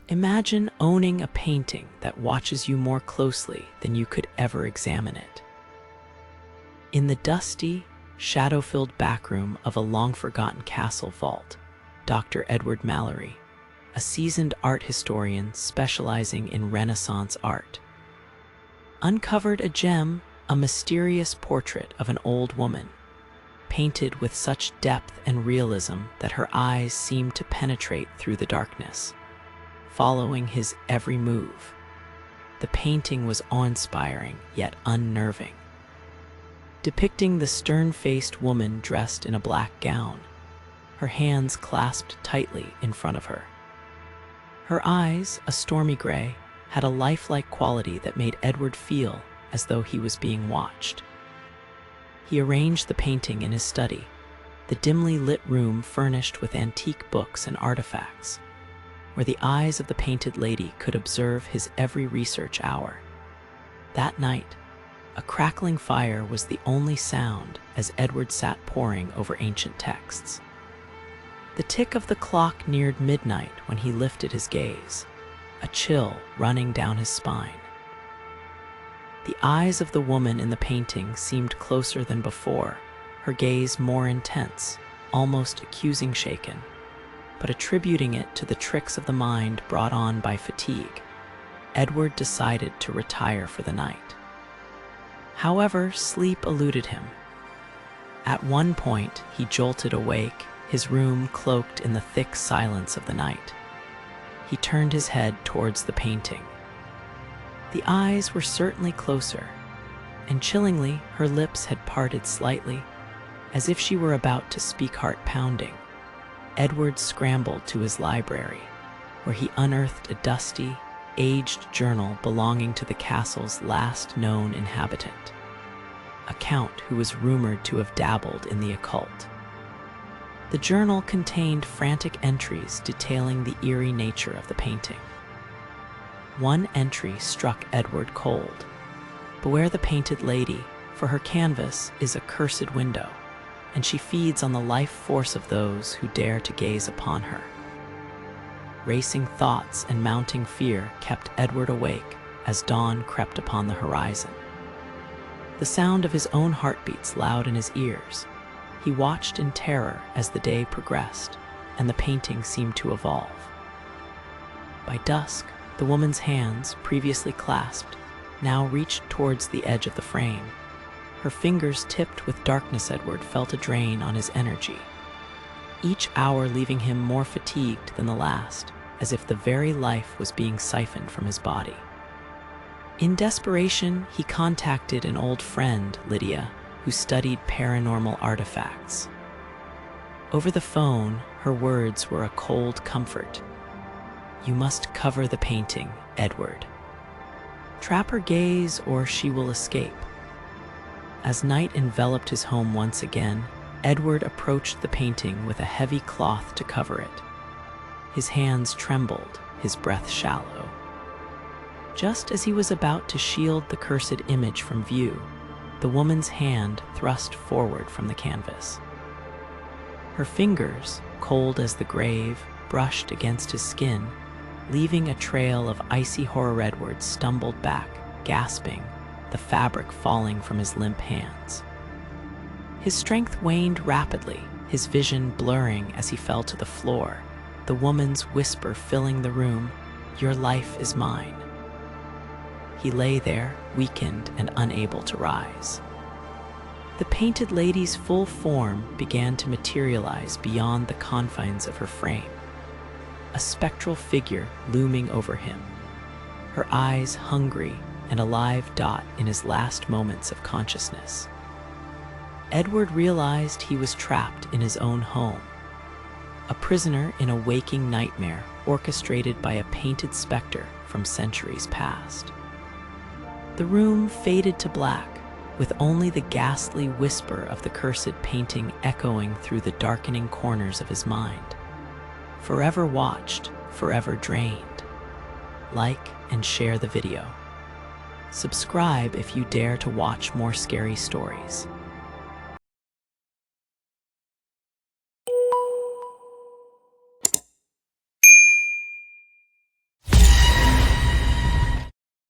Imagine owning a painting that watches you more closely than you could ever examine it. In the dusty, shadow-filled backroom of a long-forgotten castle vault, Dr. Edward Mallory, a seasoned art historian specializing in Renaissance art, uncovered a gem, a mysterious portrait of an old woman, painted with such depth and realism that her eyes seemed to penetrate through the darkness, following his every move. The painting was awe-inspiring yet unnerving, depicting the stern-faced woman dressed in a black gown, her hands clasped tightly in front of her. Her eyes, a stormy gray, had a lifelike quality that made Edward feel as though he was being watched. He arranged the painting in his study, the dimly lit room furnished with antique books and artifacts, where the eyes of the painted lady could observe his every research hour. That night, a crackling fire was the only sound as Edward sat poring over ancient texts. The tick of the clock neared midnight when he lifted his gaze, a chill running down his spine. The eyes of the woman in the painting seemed closer than before, her gaze more intense, almost accusing shaken, but attributing it to the tricks of the mind brought on by fatigue. Edward decided to retire for the night. However, sleep eluded him. At one point, he jolted awake, his room cloaked in the thick silence of the night. He turned his head towards the painting. The eyes were certainly closer, and chillingly, her lips had parted slightly, as if she were about to speak heart-pounding. Edward scrambled to his library, where he unearthed a dusty, aged journal belonging to the castle's last known inhabitant, a count who was rumored to have dabbled in the occult. The journal contained frantic entries detailing the eerie nature of the painting. One entry struck Edward cold. "Beware the painted lady, for her canvas is a cursed window, and she feeds on the life force of those who dare to gaze upon her." Racing thoughts and mounting fear kept Edward awake as dawn crept upon the horizon. The sound of his own heartbeats loud in his ears, he watched in terror as the day progressed and the painting seemed to evolve. By dusk, the woman's hands, previously clasped, now reached towards the edge of the frame. Her fingers tipped with darkness. Edward felt a drain on his energy, each hour leaving him more fatigued than the last, as if the very life was being siphoned from his body. In desperation, he contacted an old friend, Lydia, who studied paranormal artifacts. Over the phone, her words were a cold comfort. "You must cover the painting, Edward. Trap her gaze or she will escape." As night enveloped his home once again, Edward approached the painting with a heavy cloth to cover it. His hands trembled, his breath shallow. Just as he was about to shield the cursed image from view, the woman's hand thrust forward from the canvas. Her fingers, cold as the grave, brushed against his skin, leaving a trail of icy horror. Edward stumbled back, gasping, the fabric falling from his limp hands. His strength waned rapidly, his vision blurring as he fell to the floor, the woman's whisper filling the room, "Your life is mine." He lay there, weakened and unable to rise. The painted lady's full form began to materialize beyond the confines of her frame, a spectral figure looming over him, her eyes hungry and a live dot in his last moments of consciousness. Edward realized he was trapped in his own home, a prisoner in a waking nightmare orchestrated by a painted specter from centuries past. The room faded to black, with only the ghastly whisper of the cursed painting echoing through the darkening corners of his mind. Forever watched, forever drained. Like and share the video. Subscribe if you dare to watch more scary stories.